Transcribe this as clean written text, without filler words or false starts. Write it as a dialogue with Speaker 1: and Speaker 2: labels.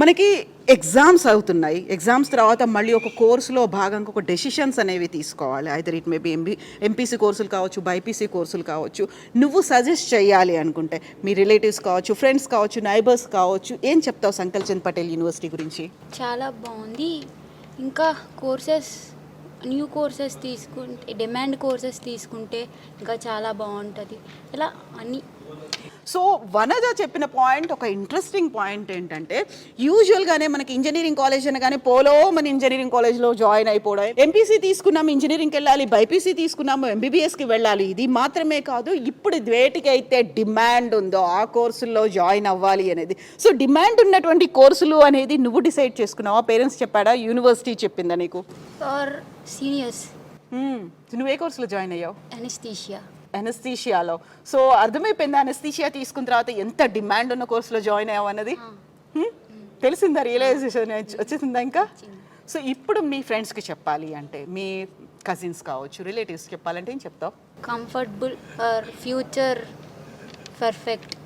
Speaker 1: మనకి ఎగ్జామ్స్ అవుతున్నాయి. ఎగ్జామ్స్ తర్వాత మళ్ళీ ఒక కోర్సులో భాగంగా ఒక డెసిషన్స్ అనేవి తీసుకోవాలి. ఐదర్ ఇట్ మేబీ ఎంపీసీ కోర్సులు కావచ్చు, బైపీసీ కోర్సులు కావచ్చు. నువ్వు సజెస్ట్ చేయాలి అనుకుంటే మీ రిలేటివ్స్ కావచ్చు, ఫ్రెండ్స్ కావచ్చు, నైబర్స్ కావచ్చు, ఏం చెప్తావు సంకల్ చంద్ పటేల్ యూనివర్సిటీ గురించి?
Speaker 2: చాలా బాగుంది. ఇంకా కోర్సెస్, న్యూ కోర్సెస్ తీసుకుంటే, డిమాండ్ కోర్సెస్ తీసుకుంటే ఇంకా చాలా బాగుంటుంది. ఇలా అన్ని.
Speaker 1: సో వనజ చెప్పిన పాయింట్ ఒక ఇంట్రెస్టింగ్ పాయింట్ ఏంటంటే, యూజువల్గానే మనకి ఇంజనీరింగ్ కాలేజ్ అనగానే పోలో మన ఇంజనీరింగ్ కాలేజ్లో జాయిన్ అయిపోవడం, ఎంపీసీ తీసుకున్నాము ఇంజనీరింగ్కి వెళ్ళాలి, బైపీసీ తీసుకున్నాము ఎంబీబీఎస్కి వెళ్ళాలి, ఇది మాత్రమే కాదు ఇప్పుడు వేటికైతే డిమాండ్ ఉందో ఆ కోర్సుల్లో జాయిన్ అవ్వాలి అనేది. సో డిమాండ్ ఉన్నటువంటి కోర్సులు అనేది నువ్వు డిసైడ్ చేసుకున్నావా? పేరెంట్స్ చెప్పాడా? యూనివర్సిటీ చెప్పిందా నీకు?
Speaker 2: For seniors.
Speaker 1: నువ్వే కోర్సులో జాయిన్ అయ్యావు?
Speaker 2: అనస్థీషియాలో.
Speaker 1: సో అర్థమైపోయింది అనస్థీషియా తీసుకున్న తర్వాత ఎంత డిమాండ్ ఉన్న కోర్సులో జాయిన్ అయ్యావు అన్నది తెలిసిందా? రియలైజేషన్ వచ్చేసిందా ఇంకా? సో ఇప్పుడు మీ ఫ్రెండ్స్కి చెప్పాలి అంటే, మీ కజిన్స్ కావచ్చు, రిలేటివ్స్ చెప్పాలంటే ఏం చెప్తావు?
Speaker 2: Comfortable for future perfect.